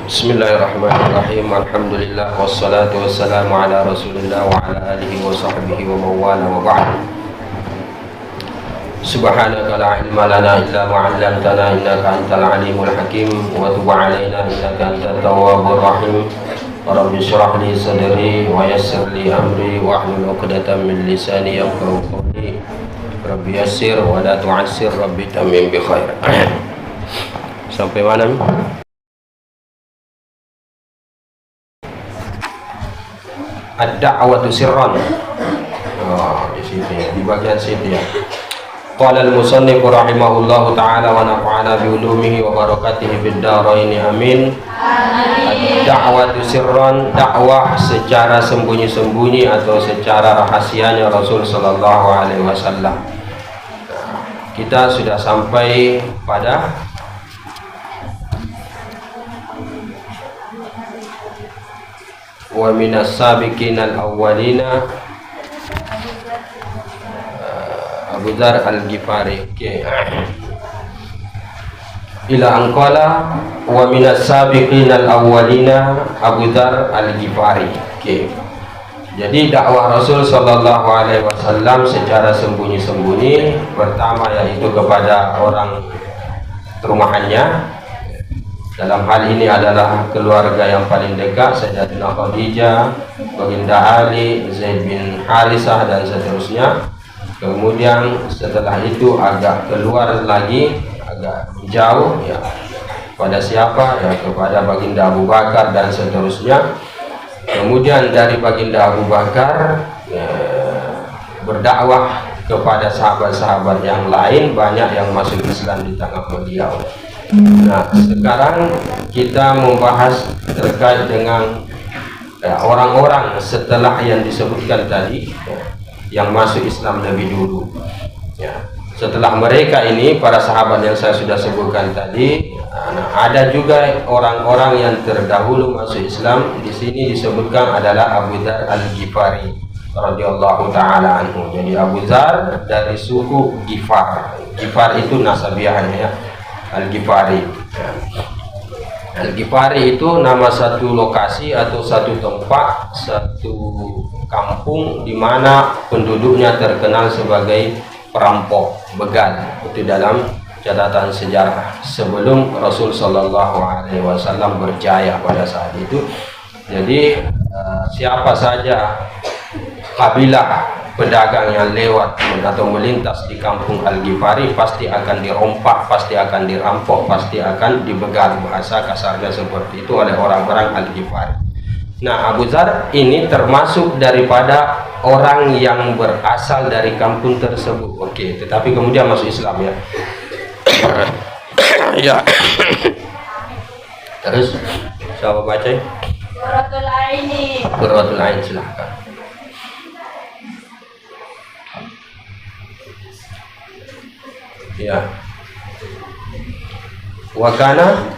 Bismillahirrahmanirrahim. Alhamdulillah wassalatu wassalamu ala Rasulillah wa ala alihi wa sahbihi wa mawala wa ba'd. Subhanaka la ilma lana illa ma 'allamtana innaka antal alimul hakim wa tub 'alaina innaka antat tawwabur rahim. Rabbi shrah li sadri wa yassir li amri wa hlul 'uqdatam min lisani yafqahu qawli. Rabbi yassir wa la tu'assir, Rabbi tamim bi khair. Sampai mana? Ad-da'watu sirran. Di sini, di bagian sini ya. Qala al-musannif rahimahullahu ta'ala wa nafa'ana bi ulumihi wa barakatihi fid dharain amin. Ad-da'watu sirran, dakwah secara sembunyi-sembunyi atau secara rahasianya Rasul sallallahu alaihi wasallam. Kita sudah sampai pada wa minas sabiqinal awwalina Abu Dzar Al-Ghifari. Ila anqala wa minas sabiqinal awwalina Abu Dzar Al-Ghifari. Jadi dakwah Rasul sallallahu alaihi wasallam secara sembunyi-sembunyi, pertama yaitu kepada orang rumahannya. Dalam hal ini adalah keluarga yang paling dekat, Sayyidatina Khadijah, Baginda Ali, Zaid bin Harisah dan seterusnya. Kemudian setelah itu agak keluar lagi, agak jauh ya. Pada siapa? Ya kepada Baginda Abu Bakar dan seterusnya. Kemudian dari Baginda Abu Bakar berdakwah kepada sahabat-sahabat yang lain, banyak yang masuk Islam di tangan beliau. Nah, sekarang kita membahas terkait dengan orang-orang setelah yang disebutkan tadi, yang masuk Islam lebih dulu. Ya. Setelah mereka ini, para sahabat yang saya sudah sebutkan tadi, ada juga orang-orang yang terdahulu masuk Islam. Di sini disebutkan adalah Abu Dzar Al-Ghifari radhiyallahu taala anhu. Jadi Abu Dzar dari suku Ghifar. Ghifar itu nasabiahnya ya. Al-Ghifari. Al-Ghifari itu nama satu lokasi atau satu tempat, satu kampung di mana penduduknya terkenal sebagai perampok, begal. Itu dalam catatan sejarah sebelum Rasul sallallahu alaihi wasallam berjaya pada saat itu. Jadi siapa saja kabilah pedagang yang lewat atau melintas di kampung Al-Ghifari pasti akan dirompak, pasti akan dirampok, pasti akan dibegal, bahasa kasarnya seperti itu, oleh orang-orang Al-Ghifari. Nah, Abu Dzar ini termasuk daripada orang yang berasal dari kampung tersebut. Oke, tetapi kemudian masuk Islam ya. Ya. Terus siapa baca? Qurratul Ain, silahkan. Ya. Wa kana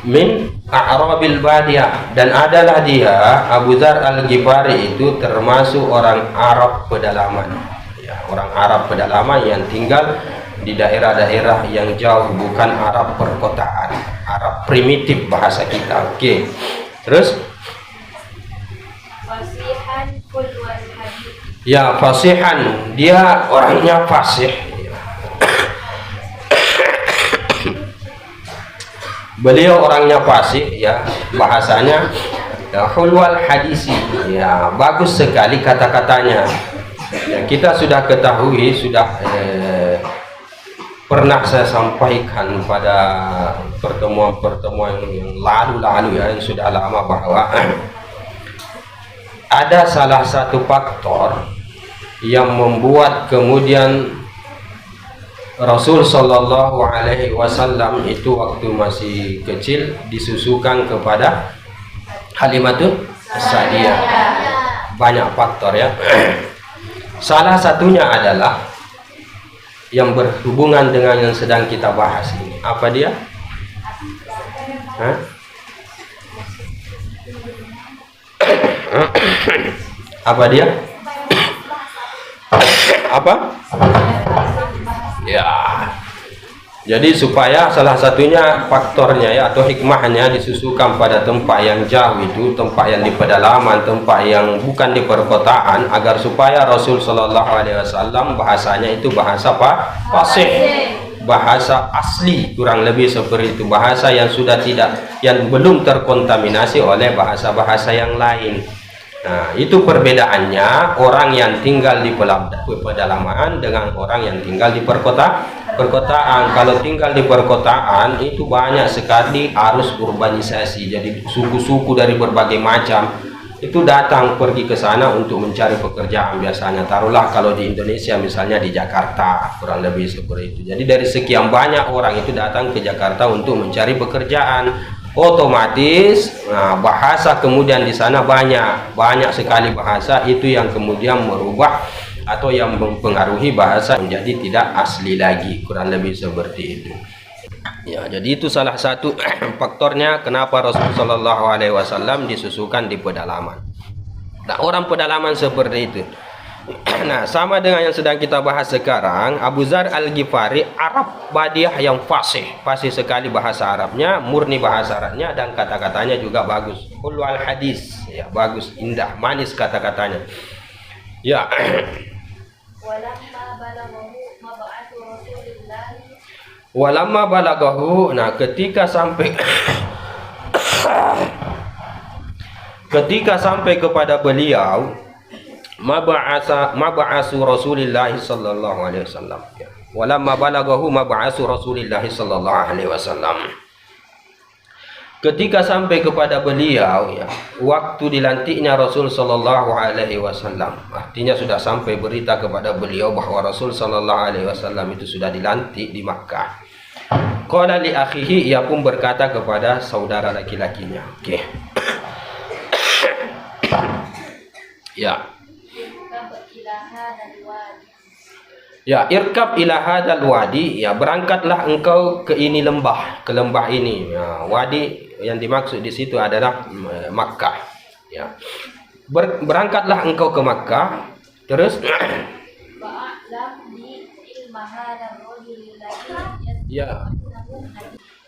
min a'rabil badiyah, dan adalah dia Abu Dzar Al-Ghifari itu termasuk orang Arab pedalaman. Ya, orang Arab pedalaman yang tinggal di daerah-daerah yang jauh, bukan Arab perkotaan, Arab primitif bahasa kita. Oke. Terus fasihan kul wal hadith. Ya, fasihan, dia orangnya fasih. Beliau orangnya fasih ya, bahasanya ya, hulwal hadisi ya, bagus sekali kata-katanya ya. Kita sudah ketahui, sudah pernah saya sampaikan pada pertemuan-pertemuan yang lalu ya, yang sudah lama, bahwa ada salah satu faktor yang membuat kemudian Rasul sallallahu alaihi wasallam itu waktu masih kecil disusukan kepada Halimatun Sa'diyah. Banyak faktor ya. Salah satunya adalah yang berhubungan dengan yang sedang kita bahas ini. Apa dia? Apa dia? Apa? Ya, Jadi supaya salah satunya faktornya ya atau hikmahnya disusukan pada tempat yang jauh itu, tempat yang di pedalaman, tempat yang bukan di perkotaan, agar supaya Rasul Shallallahu Alaihi Wasallam bahasanya itu bahasa apa? Fasih, bahasa asli, kurang lebih seperti itu, bahasa yang sudah tidak, yang belum terkontaminasi oleh bahasa-bahasa yang lain. Nah, itu perbedaannya orang yang tinggal di pedalaman dengan orang yang tinggal di perkotaan. Kalau tinggal di perkotaan itu banyak sekali arus urbanisasi. Jadi suku-suku dari berbagai macam itu datang pergi ke sana untuk mencari pekerjaan biasanya. Taruhlah kalau di Indonesia misalnya di Jakarta, kurang lebih seperti itu. Jadi dari sekian banyak orang itu datang ke Jakarta untuk mencari pekerjaan. Otomatis bahasa kemudian di sana banyak sekali bahasa itu yang kemudian merubah atau yang mempengaruhi bahasa menjadi tidak asli lagi, kurang lebih seperti itu ya. Jadi itu salah satu faktornya kenapa Rasulullah Shallallahu Alaihi Wasallam disusukan di pedalaman. Nah, orang pedalaman seperti itu. Nah, sama dengan yang sedang kita bahas sekarang, Abu Dzar Al-Ghifari Arab Badiah yang fasih sekali bahasa Arabnya, murni bahasa Arabnya, dan kata-katanya juga bagus. Ulwal hadis, ya bagus, indah, manis kata-katanya. Ya. Walamma balagahu, nah ketika sampai kepada beliau mab'asu Rasulillah sallallahu alaihi wasallam. Walamma balagahu mab'asu Rasulillah sallallahu alaihi wasallam. Ketika sampai kepada beliau ya, waktu dilantiknya Rasul sallallahu alaihi wasallam. Artinya sudah sampai berita kepada beliau bahwa Rasul sallallahu alaihi wasallam itu sudah dilantik di Makkah. Qala li akhihi, ia pun berkata kepada saudara laki-lakinya. Oke. Ya. Ya, irkab ila hadal wadi, ya berangkatlah engkau ke ini lembah, ke lembah ini. Ya, wadi yang dimaksud di situ adalah Makkah. Ya. Berangkatlah engkau ke Makkah, terus ya.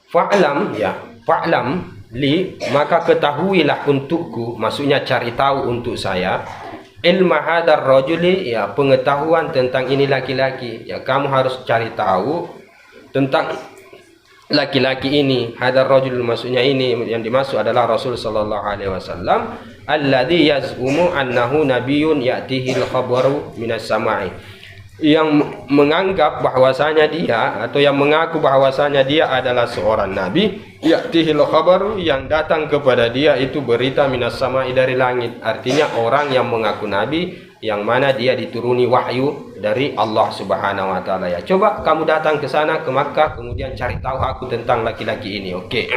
Fa'lam, ya, fa'lam li, maka ketahuilah untukku, maksudnya cari tahu untuk saya, ilma hadar rajuli, ya pengetahuan tentang ini laki-laki, ya kamu harus cari tahu tentang laki-laki ini. Hadar rajul maksudnya ini yang dimaksud adalah Rasul sallallahu alaihi wasallam, alladzi yaz'umu annahu nabiyyun ya'tihi al-khabaru minas sama'i, yang menganggap bahwasanya dia atau yang mengaku bahwasanya dia adalah seorang nabi, ya'tihil khabaru, yang datang kepada dia itu berita minas sama'i, dari langit. Artinya orang yang mengaku nabi yang mana dia dituruni wahyu dari Allah Subhanahu wa taala. Ya, coba kamu datang ke sana ke Makkah kemudian cari tahu aku tentang laki-laki ini. Oke.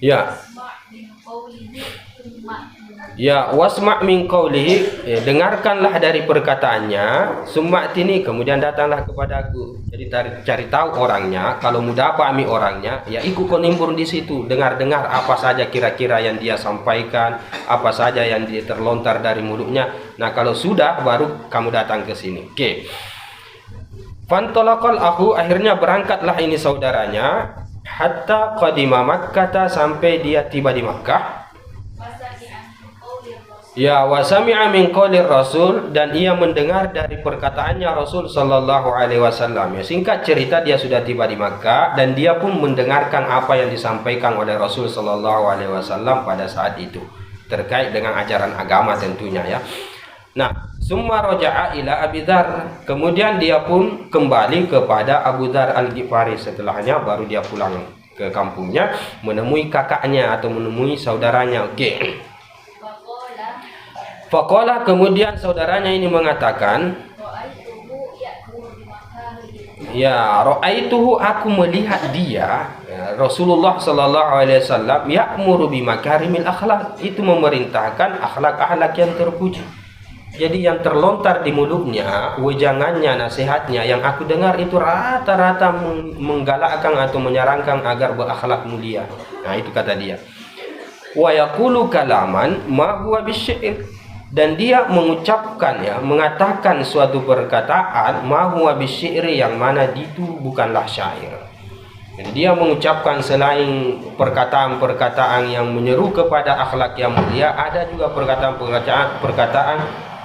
Ya. Ya, wasma' min qawlihi, ya, dengarkanlah dari perkataannya, sum'atini, kemudian datanglah kepadaku. Jadi cari tahu orangnya, kalau mudah pahami orangnya, ya ikut konimpur di situ, dengar-dengar apa saja kira-kira yang dia sampaikan, apa saja yang dia terlontar dari mulutnya. Nah, kalau sudah baru kamu datang ke sini. Oke. Fantolakal aku, akhirnya berangkatlah ini saudaranya, hatta qadima Makkah, sampai dia tiba di Makkah. Ya, wasami'a min qaulir Rasul, dan ia mendengar dari perkataannya Rasul sallallahu alaihi wasallam. Ya, singkat cerita dia sudah tiba di Makkah dan dia pun mendengarkan apa yang disampaikan oleh Rasul sallallahu alaihi wasallam pada saat itu terkait dengan ajaran agama tentunya ya. Nah, summa raja'a ila Abi Dzar, kemudian dia pun kembali kepada Abu Dzar Al-Ghifari. Setelahnya baru dia pulang ke kampungnya menemui kakaknya atau menemui saudaranya. Oke. Faqala, kemudian saudaranya ini mengatakan, ya, ra'aituhu, aku melihat dia, ya, Rasulullah sallallahu alaihi wasallam, ya'muru bi makarimil akhlak, itu memerintahkan akhlak-akhlak yang terpuji. Jadi yang terlontar di mulutnya, wejangannya, nasihatnya yang aku dengar itu rata-rata menggalakkan atau menyarankan agar berakhlak mulia. Nah, itu kata dia. Wa yaqulu kalaman ma huwa bisy'ir, dan dia mengucapkan mengatakan suatu perkataan ma huwa bisyiri yang mana itu bukanlah syair. Dan dia mengucapkan selain perkataan-perkataan yang menyeru kepada akhlak yang mulia, ada juga perkataan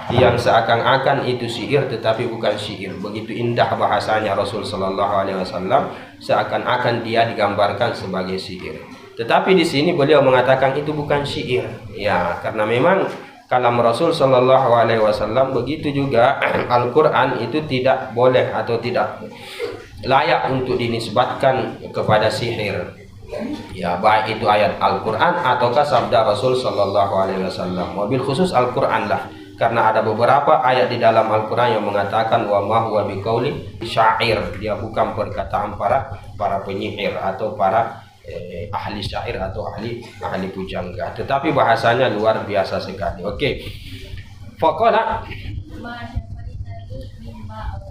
yang seakan-akan itu syair tetapi bukan syair. Begitu indah bahasanya Rasul sallallahu alaihi wasallam, seakan-akan dia digambarkan sebagai syair. Tetapi di sini beliau mengatakan itu bukan syair. Ya, karena memang kalam Rasul sallallahu alaihi wasallam, begitu juga Al-Qur'an itu tidak boleh atau tidak layak untuk dinisbatkan kepada sihir. Ya, baik itu ayat Al-Qur'an ataukah sabda Rasul sallallahu alaihi wasallam. Wabil khusus Al-Qur'an lah. Karena ada beberapa ayat di dalam Al-Qur'an yang mengatakan wa ma huwa biqauli syair. Dia bukan perkataan para penyihir atau para ahli syair atau ahli pujangga, tetapi bahasanya luar biasa sekali. Oke. Faqala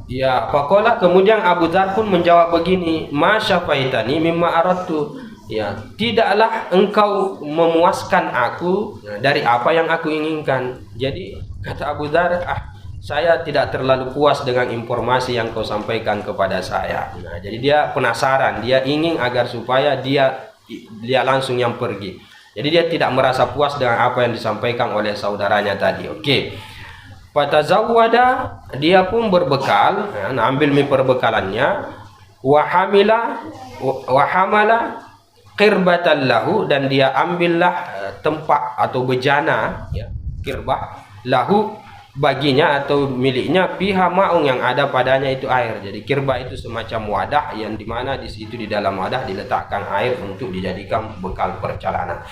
ya, faqala kemudian Abu Dzar pun menjawab begini, ma syafaitani mimma aradtu. Ya, tidaklah engkau memuaskan aku dari apa yang aku inginkan. Jadi kata Abu Dzar, saya tidak terlalu puas dengan informasi yang kau sampaikan kepada saya. Nah, jadi dia penasaran, dia ingin agar supaya dia langsung yang pergi. Jadi dia tidak merasa puas dengan apa yang disampaikan oleh saudaranya tadi. Oke. Fatazawwada, dia pun berbekal, ambil perbekalannya, wa hamala qirbatan lahu, dan dia ambillah tempat atau bejana, qirbah lahu baginya atau miliknya, fiha ma'un yang ada padanya itu air. Jadi kirbah itu semacam wadah yang dimana di situ di dalam wadah diletakkan air untuk dijadikan bekal perjalanan.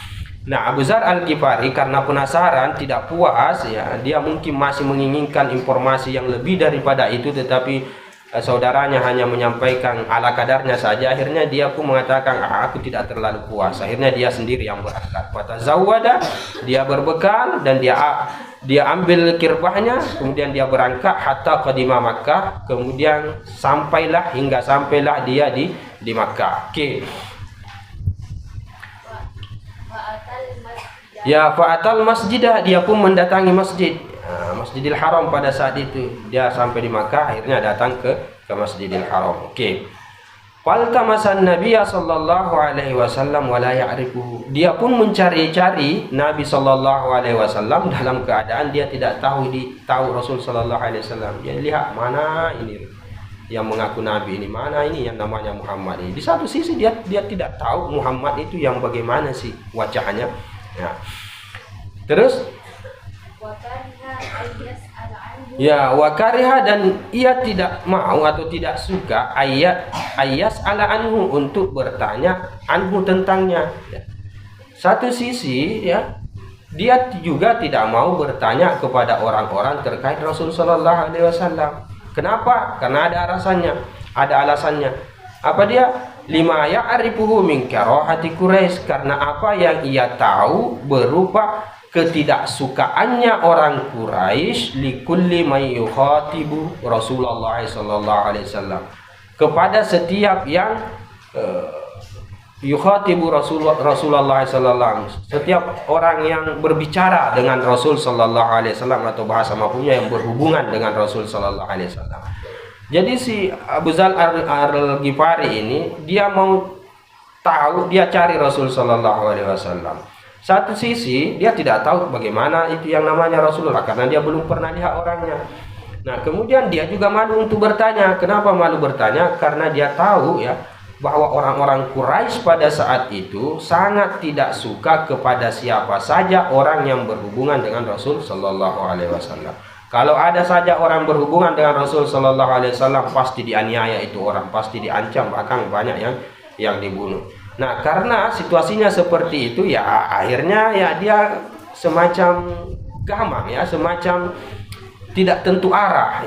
Nah, Abu Dzar Al-Ghifari karena penasaran, tidak puas, dia mungkin masih menginginkan informasi yang lebih daripada itu, tetapi saudaranya hanya menyampaikan ala kadarnya saja. Akhirnya dia pun mengatakan, aku tidak terlalu puas. Akhirnya dia sendiri yang berangkat. Fatazawwada, dia berbekal dan dia ambil kirbahnya, kemudian dia berangkat hatta qadima Makkah, kemudian hingga sampailah dia di Makkah. Oke. Ya, fa'atal masjidah, dia pun mendatangi masjid. Masjidil Haram pada saat itu. Dia sampai di Makkah, akhirnya datang ke Masjidil Haram. Oke. Faltamasan Nabiya sallallahu alaihi wasallam wa la ya'rifuhu. Dia pun mencari-cari Nabi sallallahu alaihi wasallam dalam keadaan dia tidak tahu Rasul sallallahu alaihi wasallam. Dia lihat mana ini yang mengaku nabi ini, mana ini yang namanya Muhammad ini. Di satu sisi dia tidak tahu Muhammad itu yang bagaimana sih wajahnya. Ya. Terus wakariha, dan ia tidak mau atau tidak suka ayas ala anhu, untuk bertanya anhu tentangnya. Satu sisi dia juga tidak mau bertanya kepada orang-orang terkait Rasul sallallahu alaihi wasallam. Kenapa? Karena ada alasannya. Apa dia? Lima ya'rifuhu min karahati Quraisy, karena apa yang ia tahu berupa ketidaksukaannya orang Quraisy likulli may yukhatibu Rasulullah sallallahu alaihi wasallam, kepada setiap yang yukhatibu Rasulullah sallallahu alaihi wasallam, setiap orang yang berbicara dengan Rasul sallallahu alaihi wasallam, atau bahasa mafunya yang berhubungan dengan Rasul sallallahu alaihi wasallam. Jadi si Abu Dzar Al-Ghifari ini dia mau tahu, dia cari Rasul sallallahu alaihi wasallam. Satu sisi dia tidak tahu bagaimana itu yang namanya Rasulullah karena dia belum pernah lihat orangnya. Nah, kemudian dia juga malu untuk bertanya. Kenapa malu bertanya? Karena dia tahu bahwa orang-orang Quraisy pada saat itu sangat tidak suka kepada siapa saja orang yang berhubungan dengan Rasul sallallahu alaihi wasallam. Kalau ada saja orang berhubungan dengan Rasul sallallahu alaihi wasallam, pasti dianiaya itu orang, pasti diancam, bahkan banyak yang dibunuh. Nah, karena situasinya seperti itu, akhirnya dia semacam gamang, semacam tidak tentu arah,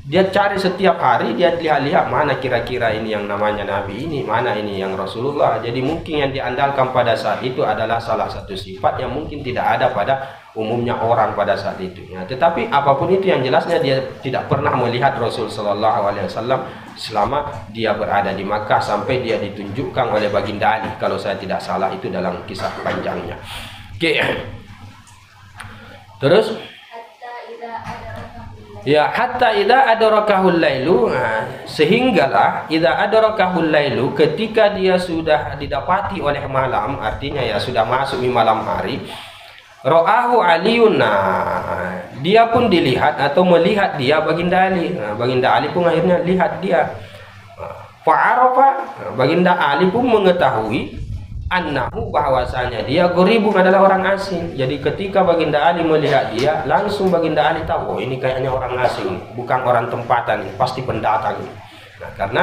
Dia cari setiap hari, dia lihat-lihat mana kira-kira ini yang namanya Nabi ini, mana ini yang Rasulullah. Jadi mungkin yang diandalkan pada saat itu adalah salah satu sifat yang mungkin tidak ada pada umumnya orang pada saat itu. Tetapi apapun itu yang jelasnya dia tidak pernah melihat Rasul sallallahu alaihi wasallam selama dia berada di Makkah sampai dia ditunjukkan oleh Baginda Ali, kalau saya tidak salah itu dalam kisah panjangnya. Oke. Terus Ya, hatta idza adrakahul lailu, sehinggalah idza adrakahul lailu, ketika dia sudah didapati oleh malam, artinya ya sudah masuk di malam hari, ra'ahu Aliun, dia pun dilihat atau melihat dia Baginda Ali. Baginda Ali pun akhirnya lihat dia. Fa'arafa, Baginda Ali pun mengetahui annahu, bahwasanya dia gharibun, adalah orang asing. Jadi ketika Baginda Ali melihat dia, langsung Baginda Ali tahu, oh ini kayaknya orang asing, bukan orang tempatan, pasti pendatang. Nah, karena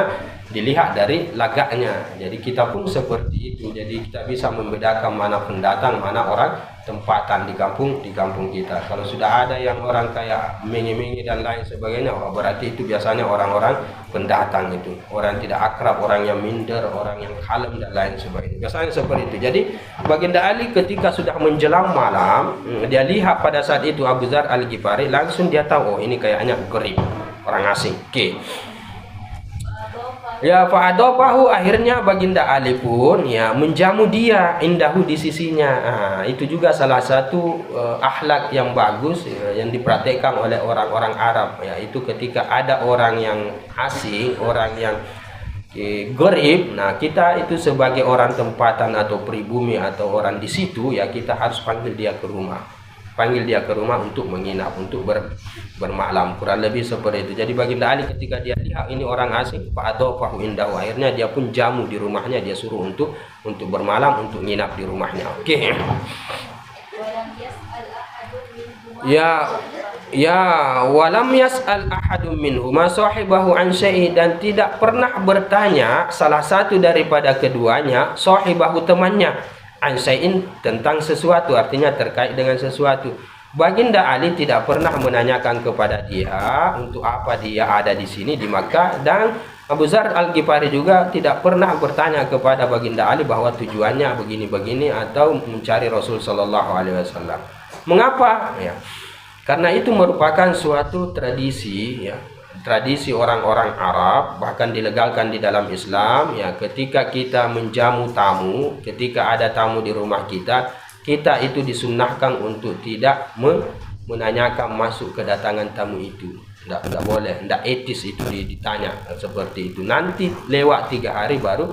dilihat dari lagaknya. Jadi kita pun seperti itu. Jadi kita bisa membedakan mana pendatang, mana orang tempatan di kampung kita. Kalau sudah ada yang orang kayak mengi-mengi dan lain sebagainya, oh, berarti itu biasanya orang-orang pendatang itu. Orang tidak akrab, orang yang minder, orang yang kalem dan lain sebagainya. Biasanya seperti itu. Jadi Baginda Ali ketika sudah menjelang malam, dia lihat pada saat itu Abu Dzar Al-Ghifari, langsung dia tahu, oh ini kayaknya gharib, orang asing. Oke. Ya, fa'adafahu, akhirnya Baginda Ali pun ya menjamu dia indahu, di sisinya. Itu juga salah satu akhlak yang bagus yang dipraktekkan oleh orang-orang Arab, yaitu ketika ada orang yang asing, orang yang gharib, nah kita itu sebagai orang tempatan atau pribumi atau orang di situ, ya kita harus panggil dia ke rumah. Panggil dia ke rumah untuk menginap, untuk bermalam, kurang lebih seperti itu. Jadi Baginda Ali ketika dia lihat ini orang asing, fa'adafahu indahu, akhirnya dia pun jamu di rumahnya, dia suruh untuk bermalam, untuk nginap di rumahnya. Oke. Ya, walam yas'al ahadun minhuma sahibahu an syai', dan tidak pernah bertanya salah satu daripada keduanya, sahibahu temannya, ansya'in, tentang sesuatu, artinya terkait dengan sesuatu. Baginda Ali tidak pernah menanyakan kepada dia untuk apa dia ada di sini di Makkah, dan Abu Dzar Al-Ghifari juga tidak pernah bertanya kepada Baginda Ali bahwa tujuannya begini-begini atau mencari Rasul Shallallahu Alaihi Wasallam. Mengapa? Ya, karena itu merupakan suatu tradisi, ya, tradisi orang-orang Arab, bahkan dilegalkan di dalam Islam. Ya, ketika kita menjamu tamu, ketika ada tamu di rumah kita, kita itu disunnahkan untuk tidak menanyakan masuk kedatangan tamu itu. Tidak boleh, tidak etis itu ditanya seperti itu. Nanti lewat 3 hari baru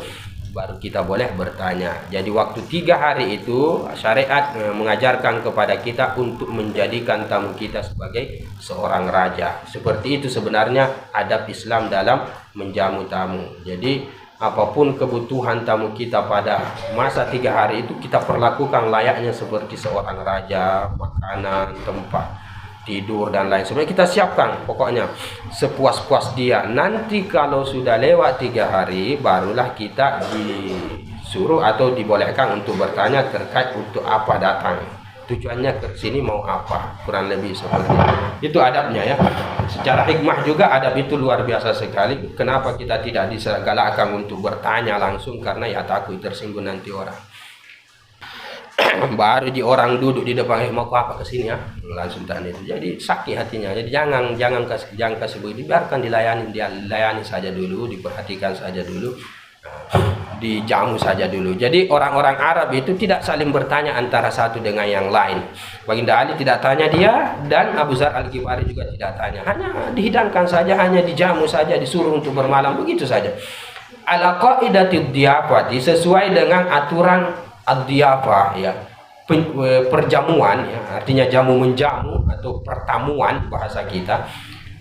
kita boleh bertanya. Jadi waktu 3 hari itu syariat mengajarkan kepada kita untuk menjadikan tamu kita sebagai seorang raja. Seperti itu sebenarnya adab Islam dalam menjamu tamu. Jadi apapun kebutuhan tamu kita pada masa 3 hari itu, kita perlakukan layaknya seperti seorang raja. Makanan, tempat tidur dan lain sebagainya kita siapkan, pokoknya sepuas-puas dia. Nanti kalau sudah lewat 3 hari, barulah kita disuruh atau dibolehkan untuk bertanya terkait untuk apa datang, tujuannya ke sini mau apa, kurang lebih seperti itu adabnya ya. Secara hikmah juga adab itu luar biasa sekali. Kenapa kita tidak digalakkan untuk bertanya langsung? Karena ya takut tersinggung nanti orang. Baru orang duduk di depan, mau apa ke sini ya, langsung tanya itu. Jadi sakit hatinya. Jadi jangan kasih begitu, biarkan dilayani saja dulu, diperhatikan saja dulu, dijamu saja dulu. Jadi orang-orang Arab itu tidak saling bertanya antara satu dengan yang lain. Baginda Ali tidak tanya dia, dan Abu Dzar Al-Ghifari juga tidak tanya. Hanya dihidangkan saja, hanya dijamu saja, disuruh untuk bermalam, begitu saja. Ala qaidatid diyafati, sesuai dengan aturan ad-diyafah, ya, perjamuan, ya, artinya jamu menjamu atau pertamuan bahasa kita.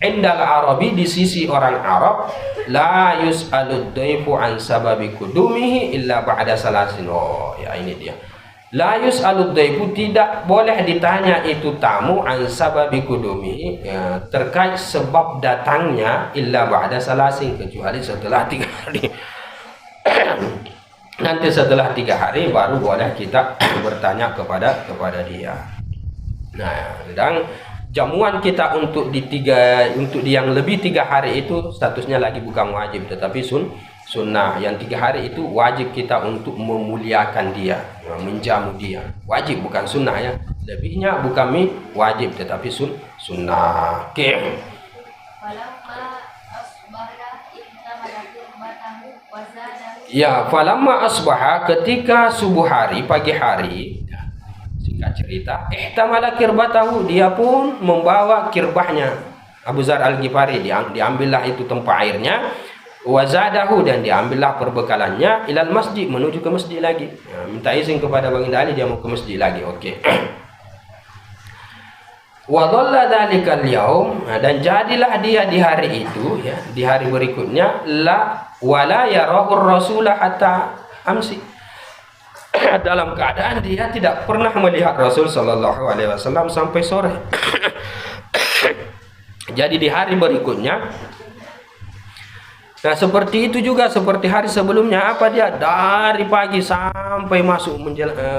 Indal Arabi, di sisi orang Arab, la yus'alud dhaifu an sababi kudumihi illa ba'da salasin. Oh ya, ini dia. La yus'alud dhaifu, tidak boleh ditanya itu tamu an sababi kudumihi, ya, terkait sebab datangnya, illa ba'da salasin, kecuali setelah 3 hari. Nanti setelah 3 hari baru boleh kita bertanya kepada dia. Nah, dan jamuan kita untuk yang lebih 3 hari itu statusnya lagi bukan wajib, tetapi sunnah. Yang 3 hari itu wajib kita untuk memuliakan dia, menjamu dia. Wajib, bukan sunnah ya. Lebihnya bukan wajib, tetapi sunnah. Oke. Ya, falamma asbaha, ketika subuh hari, pagi hari, singkat cerita, ihtamala kirbatahu, dia pun membawa kirbahnya. Abu Dzar Al-Ghifari, diambillah itu tempat airnya, wazadahu, dan diambillah perbekalannya, ilal masjid, menuju ke masjid lagi. Ya, minta izin kepada Baginda Ali, dia mau ke masjid lagi. Oke. Wa dhalla dzalikal yaum, dan jadilah dia di hari itu, ya, di hari berikutnya, wala yarahur rasulah hatta amsi, dalam keadaan dia tidak pernah melihat Rasul sallallahu alaihi wasallam sampai sore. Jadi di hari berikutnya, nah seperti itu juga seperti hari sebelumnya, apa dia dari pagi sampai masuk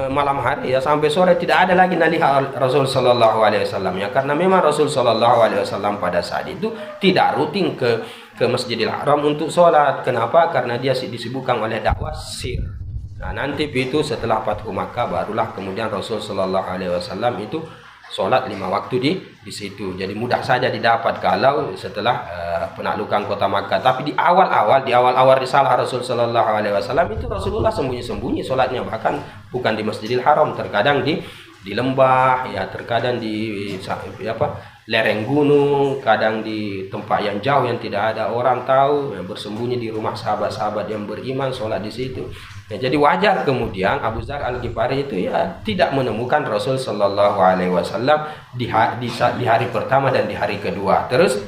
malam hari, ya, sampai sore tidak ada lagi nalihat Rasul sallallahu alaihi wasallam, ya, karena memang Rasul sallallahu alaihi wasallam pada saat itu tidak rutin ke Masjidil Haram untuk sholat. Kenapa? Karena dia disibukkan oleh dakwah sir. Nah, nanti itu setelah Fathu Makkah barulah kemudian Rasul sallallahu alaihi wasallam itu sholat 5 waktu di situ. Jadi mudah saja didapat kalau setelah penaklukan kota Makkah. Tapi di awal risalah Rasul sallallahu alaihi wasallam itu Rasulullah sembunyi-sembunyi sholatnya, bahkan bukan di Masjidil Haram, terkadang di lembah, ya, terkadang di lereng gunung, kadang di tempat yang jauh yang tidak ada orang tahu, ya, bersembunyi di rumah sahabat-sahabat yang beriman, sholat di situ. Ya, jadi wajar kemudian Abu Dzar Al-Ghifari itu, ya, tidak menemukan Rasul sallallahu alaihi wasallam di hari pertama dan di hari kedua. Terus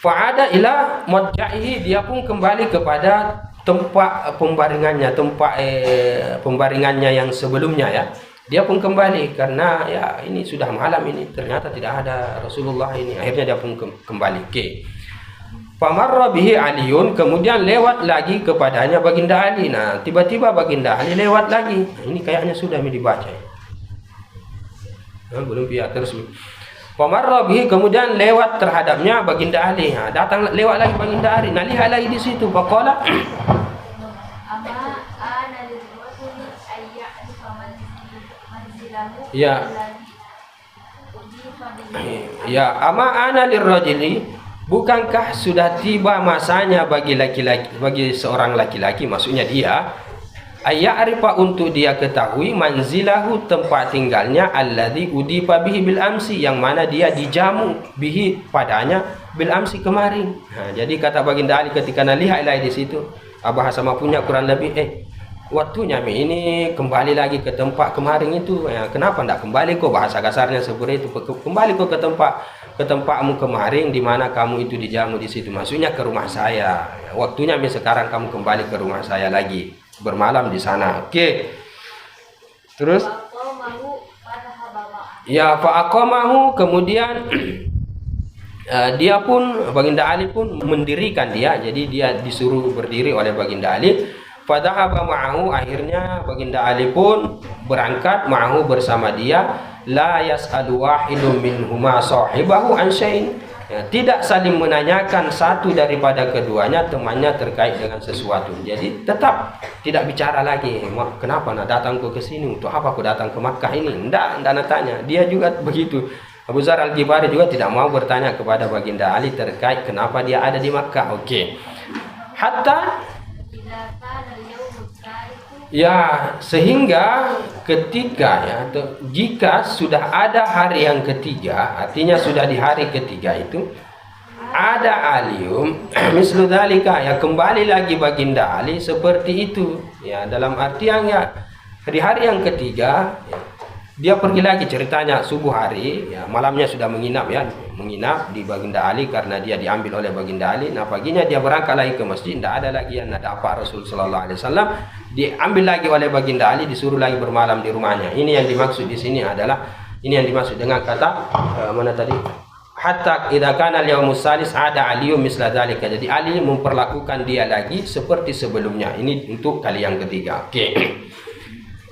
fa'ada ila madja'ihi, dia pun kembali kepada tempat pembaringannya yang sebelumnya, ya. Dia pun kembali karena, ya, ini sudah malam, ini ternyata tidak ada Rasulullah ini. Akhirnya dia pun kembali. Oke. Famarra bihi Aliun, kemudian lewat lagi kepadanya Baginda Ali. Nah, tiba-tiba Baginda Ali lewat lagi. Nah, ini kayaknya sudah dibaca. Nah, belum pihak terus. Famarra bihi, kemudian lewat terhadapnya Baginda Ali. Nah, datang lewat lagi Baginda Ali. Nah, lihat lagi di situ. Faqala ya ama ana lirrajuli, bukankah sudah tiba masanya bagi seorang laki-laki, maksudnya dia, ayya'rifa, untuk dia ketahui, manzilahu, tempat tinggalnya, alladzi udifa bihi bil amsi, yang mana dia dijamu bihi, padanya, bil amsi, kemarin. Nah, jadi kata Baginda Ali ketika nalihat di situ, bahasa punya kurang lebih, waktunya ini kembali lagi ke tempat kemarin itu, ya, kenapa tidak kembali kok, bahasa kasarnya seperti itu, kembali kok ke tempatmu kemarin di mana kamu itu dijamu di situ, maksudnya ke rumah saya, ya, waktunya sekarang kamu kembali ke rumah saya lagi, bermalam di sana. Oke. Terus ya fa'aqamahu, kemudian dia pun, Baginda Ali pun mendirikan dia, jadi dia disuruh berdiri oleh Baginda Ali. Fadhahaba ma'ahu, akhirnya Baginda Ali pun berangkat ma'ahu, bersama dia. La yas'alu wahidun minhuma sahibahu an syai'in, ya, tidak saling menanyakan satu daripada keduanya temannya terkait dengan sesuatu. Jadi tetap tidak bicara lagi, kenapa nak datang ke sini, untuk apa aku datang ke Makkah ini, tidak nak tanya. Dia juga begitu. Abu Dzar Al-Ghifari juga tidak mau bertanya kepada Baginda Ali terkait kenapa dia ada di Makkah. Oke. Hatta, ya, sehingga ketika, ya, jika sudah ada hari yang ketiga, artinya sudah di hari ketiga itu ada alium mislu dzalika, ya, kembali lagi Baginda Ali seperti itu, ya, dalam artian, ya, di hari yang ketiga, ya, dia pergi lagi, ceritanya subuh hari, ya, malamnya sudah menginap di Baginda Ali karena dia diambil oleh Baginda Ali. Nah, paginya dia berangkat lagi ke masjid, tidak ada lagi yang dapat Rasul sallallahu alaihi wasallam, diambil lagi oleh Baginda Ali, disuruh lagi bermalam di rumahnya. Ini yang dimaksud di sini adalah, ini yang dimaksud dengan kata mana tadi, hatta idza kana al-yaumus salis ada aliyum misla dzalika, jadi Ali memperlakukan dia lagi seperti sebelumnya. Ini untuk kali yang ketiga. Oke.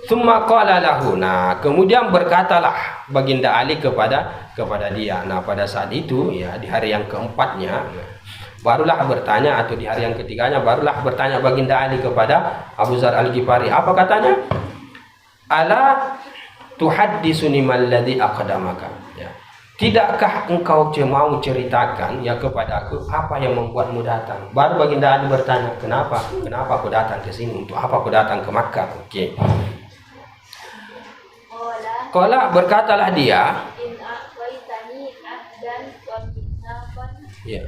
Tsumma qala lahu, nah, kemudian berkatalah Baginda Ali kepada dia. Nah, pada saat itu, ya, di hari yang keempatnya, barulah bertanya, atau di hari yang ketiganya barulah bertanya Baginda Ali kepada Abu Dzar Al-Ghifari. Apa katanya? Ala tuhaddisuni malladzi aqdamaka, ya, tidakkah engkau mau ceritakan, ya, kepadaku apa yang membuatmu datang? Baru Baginda Ali bertanya, kenapa aku datang ke sini, untuk apa aku datang ke Makkah? Oke. Qala, berkatalah dia, Ya.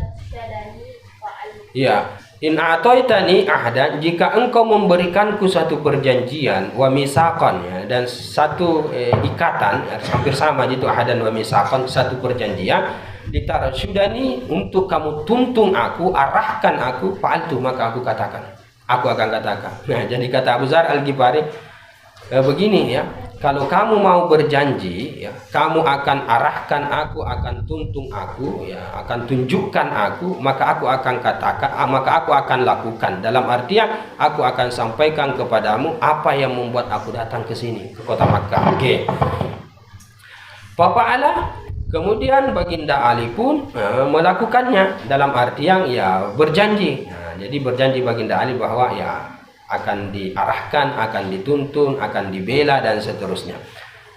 Ya, in a'taitani ahdan, jika engkau memberikanku satu perjanjian, wa misaqan, ya, dan satu ikatan, ya, hampir sama gitu, ahdan wa misaqan, satu perjanjian, litarsyudani, untuk kamu tuntun aku, arahkan aku, fa'altu, maka aku katakan, aku akan katakan. Nah, jadi kata Abu Dzar Al-Ghifari begini, ya, kalau kamu mau berjanji, ya, kamu akan arahkan aku, akan tuntun aku, ya, akan tunjukkan aku, maka aku akan katakan, maka aku akan lakukan. Dalam artian aku akan sampaikan kepadamu apa yang membuat aku datang ke sini, ke kota Makkah. Oke. Fa'ala, kemudian Baginda Ali pun melakukannya, dalam artian ya berjanji. Nah, jadi berjanji Baginda Ali bahwa ya akan diarahkan, akan dituntun, akan dibela, dan seterusnya.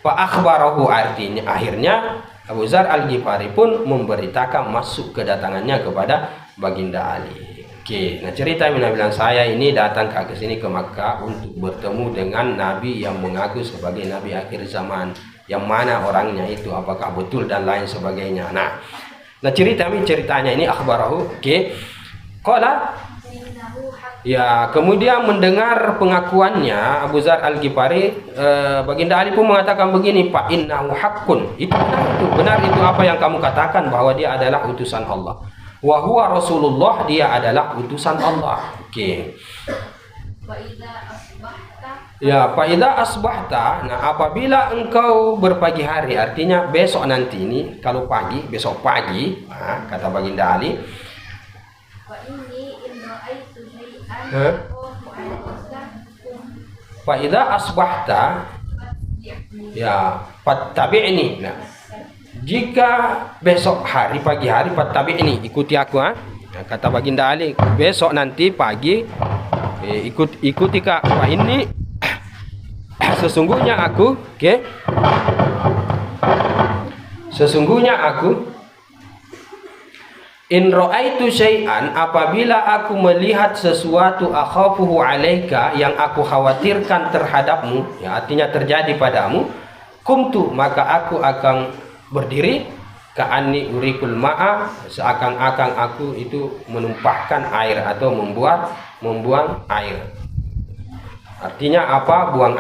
Fa akhbarahu, artinya akhirnya Abu Dzar Al-Ghifari pun memberitakan masuk kedatangannya kepada Baginda Ali. Oke, nah cerita Mina bilang, saya ini datang ke sini ke Makkah untuk bertemu dengan Nabi yang mengaku sebagai Nabi akhir zaman. Yang mana orangnya itu, apakah betul, dan lain sebagainya. Nah ceritanya ini akhbarahu. Oke. Qala, ya, kemudian mendengar pengakuannya Abu Dzar Al-Ghifari, Baginda Ali pun mengatakan begini, fa innahu haqqun, itu benar itu apa yang kamu katakan, bahwa dia adalah utusan Allah. Wa huwa Rasulullah, dia adalah utusan Allah. Oke. Ya, fa idza asbahta, nah apabila engkau berpagi hari, artinya besok nanti ini, kalau pagi, besok pagi, nah, kata Baginda Ali, fa idza asbahta, ya, fattabi'ni. Nah, jika besok hari, pagi hari, fattabi'ni, ikuti aku, ha? Nah, kata Baginda Ali, besok nanti pagi, ikuti Kak. Fa ini, sesungguhnya aku, okay? Sesungguhnya aku, in ra'aitu syai'an, apabila aku melihat sesuatu, akhafuhu alaika, yang aku khawatirkan terhadapmu, ya, artinya terjadi padamu, kumtu, maka aku akan berdiri, ka'anni urikul ma'a, seakan-akan aku itu menumpahkan air atau membuang air. Artinya apa? Buang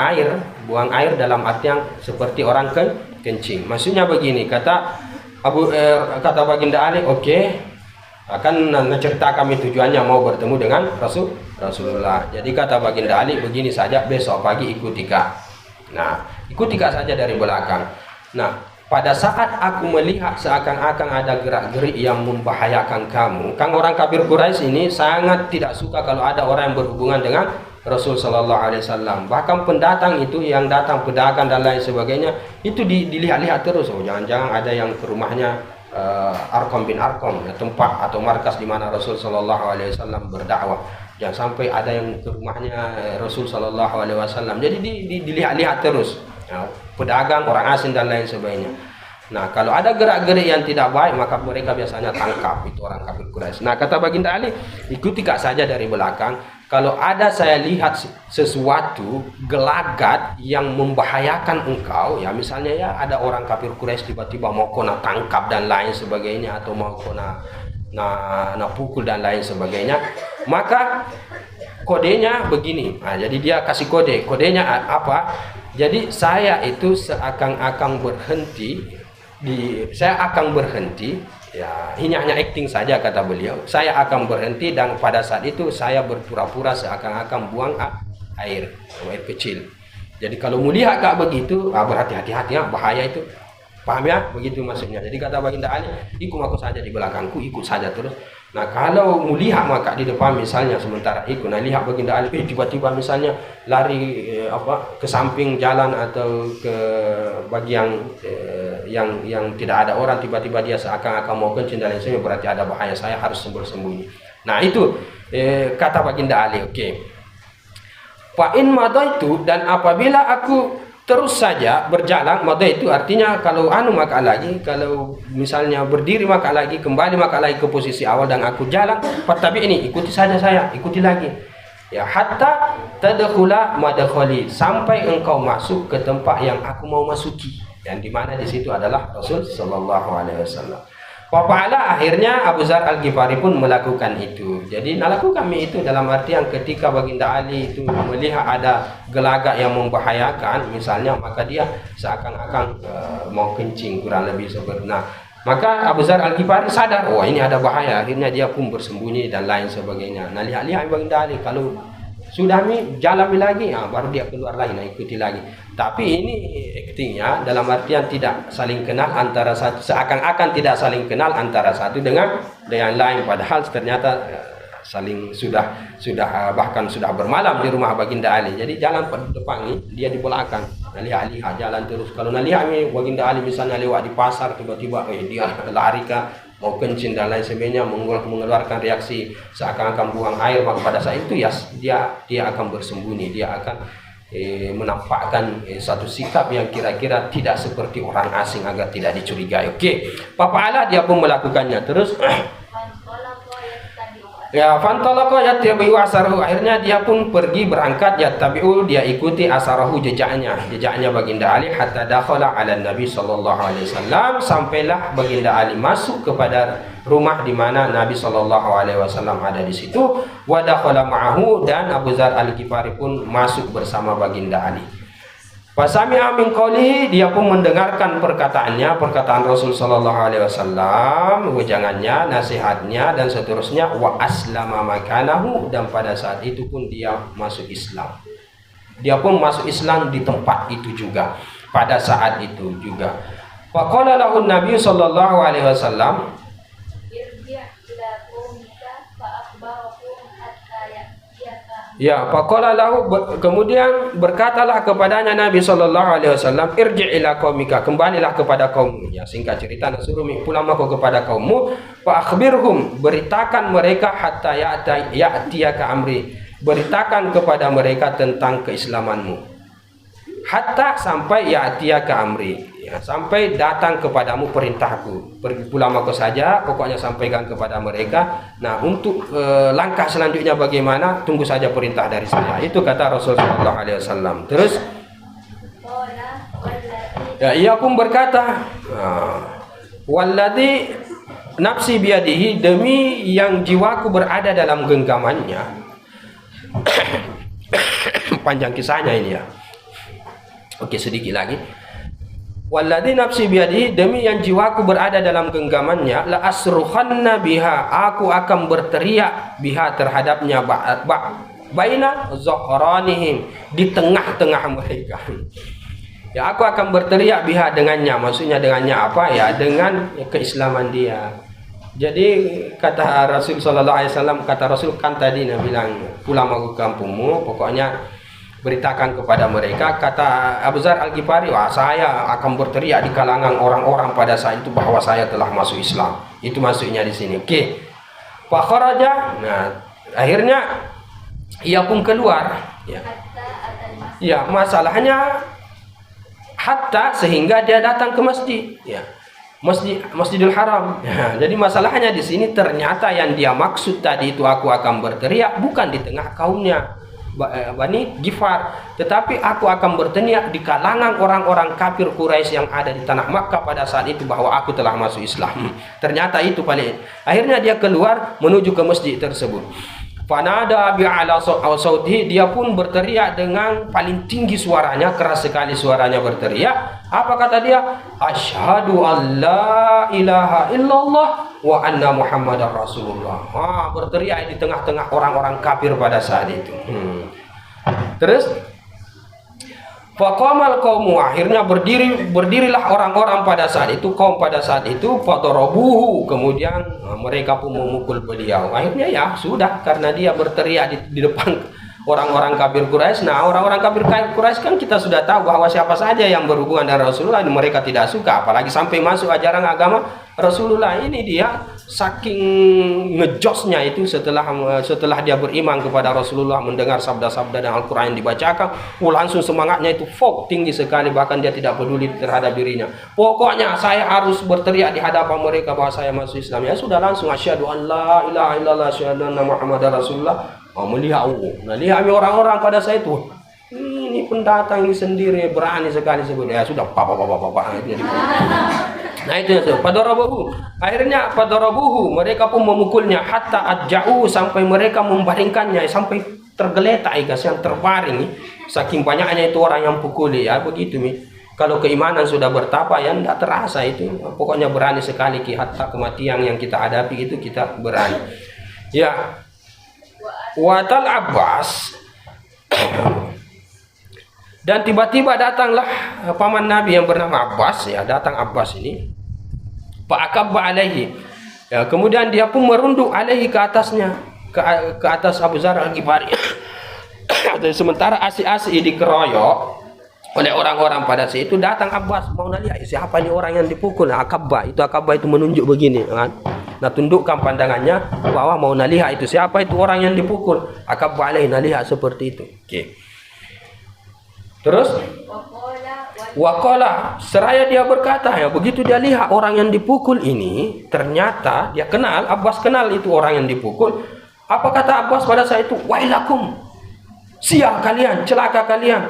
air dalam artian seperti orang kencing. Maksudnya begini, kata Baginda Ali, oke, akan cerita kami tujuannya mau bertemu dengan Rasulullah. Jadi kata Baginda Ali, begini saja, besok pagi ikuti Kak. Nah, ikuti Kak saja dari belakang. Nah, pada saat aku melihat seakan-akan ada gerak-gerik yang membahayakan kamu, kan orang kafir Quraisy ini sangat tidak suka kalau ada orang yang berhubungan dengan Rasul Sallallahu Alaihi Wasallam. Bahkan pendatang itu yang datang, pedagang dan lain sebagainya, itu dilihat-lihat terus. Oh, jangan-jangan ada yang ke rumahnya Arqam bin Arqam, ya, tempat atau markas di mana Rasul Sallallahu Alaihi Wasallam berdakwah. Jangan sampai ada yang ke rumahnya Rasul Sallallahu Alaihi Wasallam. Jadi dilihat-lihat terus, ya, pedagang, orang asing dan lain sebagainya. Nah, kalau ada gerak-gerik yang tidak baik, maka mereka biasanya tangkap itu orang kafir Quraisy. Nah, kata Baginda Ali, ikuti Kak saja dari belakang. Kalau ada saya lihat sesuatu gelagat yang membahayakan engkau, ya misalnya ya ada orang kafir Quraisy tiba-tiba mau kena tangkap dan lain sebagainya, atau mau kena pukul dan lain sebagainya, maka kodenya begini. Nah, jadi dia kasih kodenya apa? Jadi saya itu seakan-akan berhenti, saya akan berhenti. Ya, ini hanya acting saja, kata beliau. Saya akan berhenti, dan pada saat itu saya berpura-pura seakan-akan buang air kecil. Jadi kalau melihat Kak begitu, berhati-hati, bahaya itu. Paham ya? Begitu maksudnya. Jadi kata Baginda Ali, ikut aku saja di belakangku, ikut saja terus. Nah, kalau melihat maka di depan misalnya, sementara ikut, nah lihat Baginda Ali, tiba-tiba misalnya lari ke samping jalan atau ke bagian yang tidak ada orang, tiba-tiba dia seakan-akan mau kencing dan lain sebagainya, berarti ada bahaya, saya harus sembunyi. Nah, itu kata Baginda Ali. Oke. Fa in madaitu, dan apabila aku terus saja berjalan, maka itu artinya kalau maka lagi, kalau misalnya berdiri maka lagi, kembali maka lagi ke posisi awal, dan aku jalan, tapi ini ikuti saja saya, ikuti lagi. Ya, hatta tadkhula madkhali, sampai engkau masuk ke tempat yang aku mau masuki, yang dimana di situ adalah Rasul Sallallahu Alaihi Wasallam. Fa'ala, akhirnya Abu Dzar Al-Ghifari pun melakukan itu. Jadi melakukan itu dalam artian ketika baginda Ali itu melihat ada gelagat yang membahayakan misalnya, maka dia seakan-akan mau kencing, kurang lebih seperti. Nah, maka Abu Dzar Al-Ghifari sadar, oh ini ada bahaya, akhirnya dia pun bersembunyi dan lain sebagainya. Nah, lihat-lihat baginda Ali, kalau sudah jalan lagi, baru dia keluar lagi, ikuti lagi. Tapi ini actingnya dalam artian tidak saling kenal antara satu, seakan-akan tidak saling kenal antara satu dengan yang lain, padahal ternyata saling sudah bahkan sudah bermalam di rumah baginda Ali. Jadi jalan depan ini dia di belakang, lihat jalan terus. Kalau lihat ini baginda Ali misalnya lewat di pasar, tiba-tiba dia lari mau kencing dan lain sebagainya, mengeluarkan reaksi seakan-akan buang air, maka pada saat itu ya dia akan bersembunyi, dia akan menampakkan satu sikap yang kira-kira tidak seperti orang asing agar tidak dicurigai. Oke, Papa Allah dia pun melakukannya terus. Ya, fantalaqa yattabi'u asarahu, akhirnya dia pun pergi berangkat yattabi'u, dia ikuti asarahu, jejaknya baginda Ali, hatta dakhala ala Nabi sallallahu alaihi wasallam, sampailah baginda Ali masuk kepada rumah di mana Nabi sallallahu alaihi wasallam ada di situ. Wa dakhala ma'ahu, dan Abu Dzar Al-Ghifari pun masuk bersama baginda Ali. Fasami'a min qawlihi, dia pun mendengarkan perkataan Rasul sallallahu alaihi wasallam, wejangannya, nasihatnya dan seterusnya. Wa aslama makanahu, dan pada saat itu pun dia masuk Islam. Dia pun masuk Islam di tempat itu juga, pada saat itu juga. Faqala lahu Nabi sallallahu alaihi wasallam, ya, faqala lahu, kemudian berkatalah kepadanya Nabi sallallahu alaihi wasallam, irji' ila qaumika, kembalilah kepada kaummu. Ya, singkat cerita, nasuruh pulang kau kepada kaummu, fa akhbirhum, beritakan mereka, hatta ya'tiyaka amri, beritakan kepada mereka tentang keislamanmu. Hatta, sampai ya'tiyaka amri, ya, sampai datang kepadamu perintahku. Pergi pulang kau saja, pokoknya sampaikan kepada mereka. Nah, untuk langkah selanjutnya bagaimana, tunggu saja perintah dari saya. Itu kata Rasulullah sallallahu alaihi wasallam. Terus ya, ia pun berkata, walladzi nafsi biyadihi, demi yang jiwaku berada dalam genggamannya. Panjang kisahnya ini ya. Oke, sedikit lagi. Walladzi nafsi biyadihi, demi yang jiwaku berada dalam genggamannya, la asrukhanna biha, aku akan berteriak biha terhadapnya, baina zahranihim, di tengah-tengah mereka. Ya, aku akan berteriak biha, dengannya, maksudnya dengannya apa ya, dengan keislaman dia. Jadi kata Rasul sallallahu alaihi wasallam, kata Rasul kan tadi Nabi bilang, pulang ke kampungmu, pokoknya beritakan kepada mereka. Kata Abu Dzar Al-Ghifari, wah, saya akan berteriak di kalangan orang-orang pada saat itu bahwa saya telah masuk Islam. Itu maksudnya di sini. Oke. Fa kharaja. Nah, akhirnya ia pun keluar. Ya. Ya, masalahnya hatta, sehingga dia datang ke masjid. Ya. Masjidil Haram. Ya, jadi masalahnya di sini ternyata yang dia maksud tadi itu, aku akan berteriak bukan di tengah kaumnya Bani Ghifar, tetapi aku akan berteriak di kalangan orang-orang kafir Quraisy yang ada di tanah Makkah pada saat itu bahwa aku telah masuk Islam. Ternyata itu paling. Akhirnya dia keluar menuju ke masjid tersebut. Fanada bi'ala sautihi, dia pun berteriak dengan paling tinggi suaranya, keras sekali suaranya berteriak. Apa kata dia? Asyhadu an la ilaha illallah wa anna Muhammadar Rasulullah. Berteriak di tengah-tengah orang-orang kafir pada saat itu. Terus faqamal qaumu, akhirnya berdirilah orang-orang pada saat itu, kaum pada saat itu, fadarabuhu, kemudian mereka pun memukul beliau. Akhirnya ya sudah, karena dia berteriak di depan orang-orang kafir Quraisy. Nah, orang-orang kafir Quraisy kan kita sudah tahu bahwa siapa saja yang berhubungan dengan Rasulullah mereka tidak suka, apalagi sampai masuk ajaran agama Rasulullah. Ini dia saking ngejosnya itu setelah dia beriman kepada Rasulullah, mendengar sabda-sabda dan Al-Quran yang dibacakan, langsung semangatnya itu tinggi sekali, bahkan dia tidak peduli terhadap dirinya. Pokoknya saya harus berteriak di hadapan mereka bahwa saya masuk Islam. Ya sudah, langsung asyhadu an la ilaha illallah asyhadu anna Muhammadar Rasulullah. Melihat lihat orang-orang pada saya itu, ini pendatang ini sendiri berani sekali sebut. Ya sudah, jadi Nah itu padarabuhu. Akhirnya padarabuhu, mereka pun memukulnya hatta adja'u, sampai mereka membaringkannya, sampai tergeletak yang terbaring. Saking banyaknya itu orang yang pukuli ya, begitu nih. Kalau keimanan sudah bertapa ya tidak terasa itu. Pokoknya berani sekali hatta kematian yang kita hadapi itu kita berani. Ya. Watal Abbas. Dan tiba-tiba datanglah paman Nabi yang bernama Abbas, ya, datang Abbas ini. Fa'akabba alaihi. Ya, kemudian dia pun merunduk alaihi ke atasnya, ke atas Abu Zar Al-Ghifari. Sementara asi-asi dikeroyok oleh orang-orang pada saat itu, datang Abbas mau lihat siapa ini orang yang dipukul. Akabba itu menunjuk begini kan. Nah, tundukkan pandangannya bahwa mau lihat itu siapa itu orang yang dipukul. Akabba alaihi, lihat seperti itu. Oke. Terus waqala, seraya dia berkata, ya begitu dia lihat orang yang dipukul ini, ternyata dia kenal, Abbas kenal itu orang yang dipukul. Apa kata Abbas pada saat itu? Wailakum, sial kalian, celaka kalian.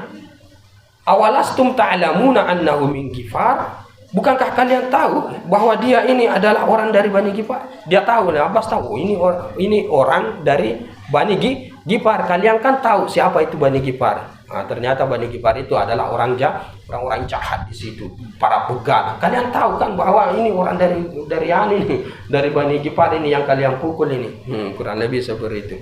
Awalastum ta'lamuna annahu min Ghifar? Bukankah kalian tahu bahwa dia ini adalah orang dari Bani Ghifar? Dia tahu, Abbas tahu ini orang dari Bani Ghifar. Kalian kan tahu siapa itu Bani Ghifar. Nah, ternyata Bani Ghifar itu adalah orang-orang jahat di situ, para begal. Kalian tahu kan bahwa ini orang dari ini, dari Bani Ghifar ini yang kalian pukul ini. Kurang lebih seperti itu.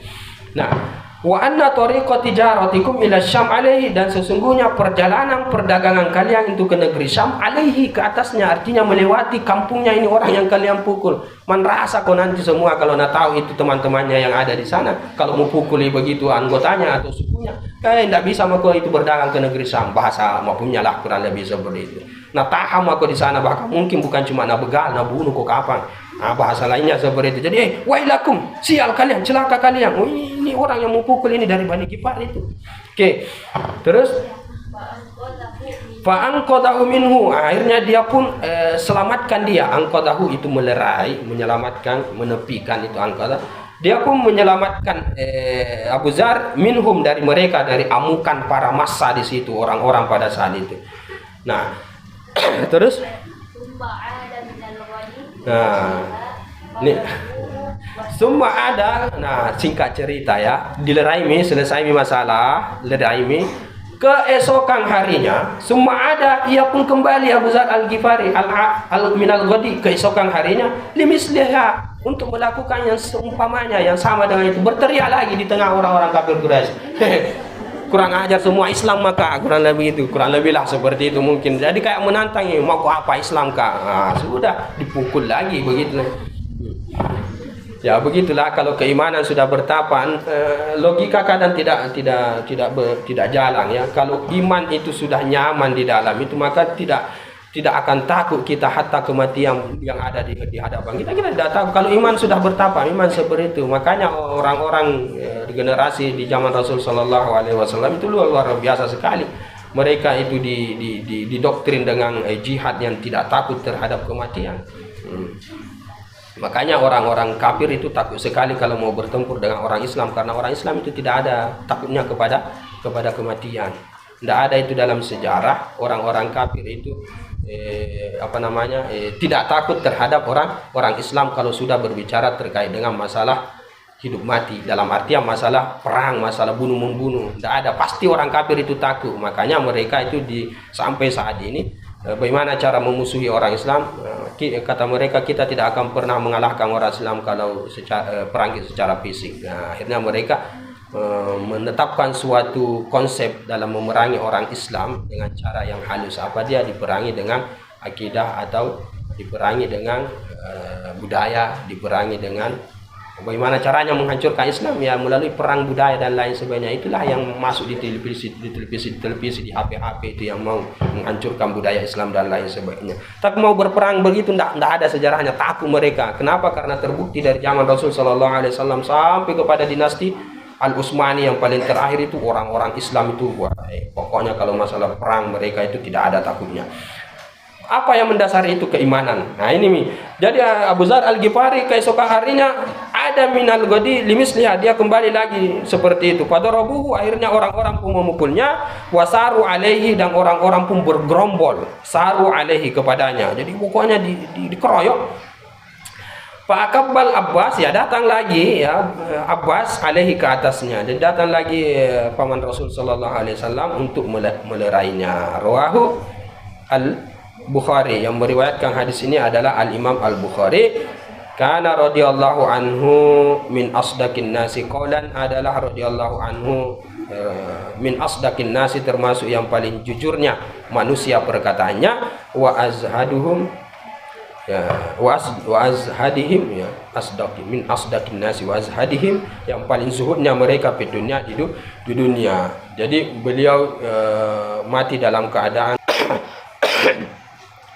Nah, wa anna tariqa tijaratikum ila Syam alaihi, dan sesungguhnya perjalanan perdagangan kalian itu ke negeri Syam alaihi, ke atasnya, artinya melewati kampungnya ini orang yang kalian pukul. Man rasa kau nanti semua kalau nak tahu itu teman-temannya yang ada di sana, kalau mau pukuli begitu anggotanya atau sukunya, tidak bisa maka itu berdagang ke negeri Syam. Bahasa maupunnya lah kurang lebih seperti itu. Nah, taham aku di sana, bahkan mungkin bukan cuma nak begal, nak bunuh kok kapan. Nah, bahasa lainnya seperti itu. Jadi, wailakum, sial kalian, celaka kalian. Oh, ini orang yang memukul ini dari Bani Ghifar itu. Oke. Terus fa'anqadahu minhu, akhirnya dia pun selamatkan dia. Anqadahu itu melerai, menyelamatkan, menepikan itu anqadah. Dia pun menyelamatkan Abu Zar minhum, dari mereka, dari amukan para massa di situ, orang-orang pada saat itu. Nah, terus nih semua ada. Nah, singkat cerita ya, dileraimi, selesai masalah leraimi. Keesokan harinya semua ada, ia pun kembali Abu Zar Al-Ghifari minal ghadi, keesokan harinya limisliha, untuk melakukan yang seumpamanya, yang sama dengan itu, berteriak lagi di tengah orang-orang kafir Quraisy. Kurang ajar semua Islam maka, kurang lebih itu, kurang lebih lah seperti itu mungkin. Jadi kayak menantang, mau apa Islam kak? Nah, sudah dipukul lagi begitu. Ya begitulah, kalau keimanan sudah bertapan, logika kadang tidak jalan ya. Kalau iman itu sudah nyaman di dalam itu, maka tidak akan takut kita hatta kematian yang ada di hadapan kita. Kita tidak tahu. Kalau iman sudah bertapa, iman seperti itu. Makanya orang-orang di generasi di zaman Rasul Shallallahu Alaihi Wasallam itu luar biasa sekali. Mereka itu didoktrin dengan jihad yang tidak takut terhadap kematian. Makanya orang-orang kafir itu takut sekali kalau mau bertempur dengan orang Islam, karena orang Islam itu tidak ada takutnya kepada kematian. Tidak ada itu dalam sejarah orang-orang kafir itu tidak takut terhadap orang Islam kalau sudah berbicara terkait dengan masalah hidup mati, dalam artian masalah perang, masalah bunuh-membunuh. Tidak ada, pasti orang kafir itu takut. Makanya mereka itu sampai saat ini, bagaimana cara memusuhi orang Islam? Kata mereka, kita tidak akan pernah mengalahkan orang Islam kalau perang secara fisik. Nah, akhirnya mereka menetapkan suatu konsep dalam memerangi orang Islam dengan cara yang halus. Apa dia? Diperangi dengan akidah, atau diperangi dengan budaya, diperangi dengan bagaimana caranya menghancurkan Islam, ya melalui perang budaya dan lain sebagainya. Itulah yang masuk di televisi, di HP itu, yang mau menghancurkan budaya Islam dan lain sebagainya. Tapi mau berperang begitu tidak ada sejarahnya, takut mereka. Kenapa? Karena terbukti dari zaman Rasul Shallallahu Alaihi Wasallam sampai kepada dinasti Al-Utsmani yang paling terakhir itu, orang-orang Islam itu pokoknya kalau masalah perang mereka itu tidak ada takutnya. Apa yang mendasari itu? Keimanan. Nah ini Mi. Jadi Abu Zar Al-Ghifari keesokan harinya ada minal ghadi limisliha, dia kembali lagi seperti itu. Fadarabuhu, akhirnya orang-orang pun memukulnya, wasaru alaihi, dan orang-orang pun bergerombol saru alaihi kepadanya. Jadi pokoknya dikeroyok. Fa'akabbal Abbas, ya datang lagi ya Abbas alaihi ke atasnya, dan datang lagi paman Rasul sallallahu alaihi wasallam untuk melerainya. Rawahu Al-Bukhari, yang meriwayatkan hadis ini adalah Al-Imam Al-Bukhari. Kana radhiyallahu anhu min asdaqin nasi qaulan, adalah radhiyallahu anhu min asdaqin nasi, termasuk yang paling jujurnya manusia perkataannya, wa azhaduhum ya wa azhadihim, ya asdaqi min asdaqin nasi wa azhadihim, yang paling zuhudnya mereka di dunia. Jadi beliau mati dalam keadaan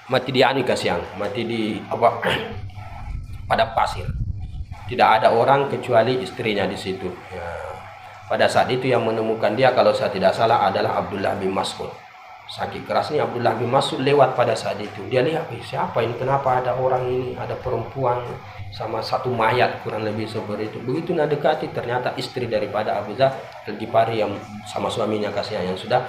mati di Anikasiang, mati di pada pasir. Tidak ada orang kecuali istrinya di situ. Ya. Pada saat itu yang menemukan dia, kalau saya tidak salah, adalah Abdullah bin Mas'ud. Sakit kerasnya Abdullah bin Mas'ud lewat pada saat itu. Dia lihat, siapa ini? Kenapa ada orang ini? Ada perempuan sama satu mayat, kurang lebih seperti itu. Begitu nak dekati, ternyata istri daripada Abu Dzar Al-Ghifari yang sama suaminya kasihan yang sudah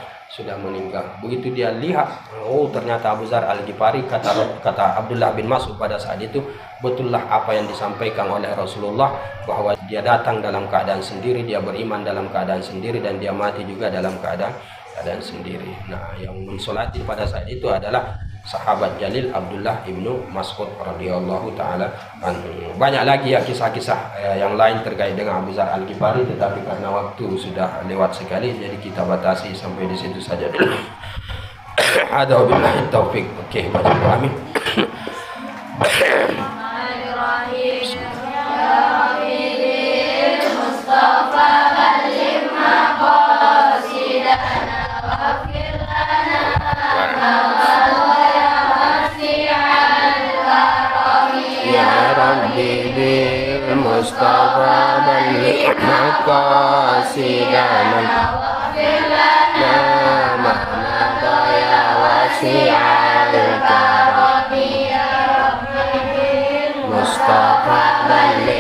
meninggal. Begitu dia lihat, oh ternyata Abu Dzar Al-Ghifari, kata Abdullah bin Mas'ud pada saat itu, betullah apa yang disampaikan oleh Rasulullah, bahwa dia datang dalam keadaan sendiri, dia beriman dalam keadaan sendiri, dan dia mati juga dalam keadaan sendiri. Nah, yang mensolati pada saat itu adalah sahabat jalil Abdullah ibnu Mas'ud radhiyallahu taala anhu. Banyak lagi ya kisah-kisah yang lain terkait dengan Abu Dzar Al-Ghifari, tetapi karena waktu sudah lewat sekali, jadi kita batasi sampai di situ saja dulu. Ada wabillahi taufik. Oke, baca amin. Mustafa balik maqasidana waghfir lana ma madaya wasi'al karami ya Mustafa balik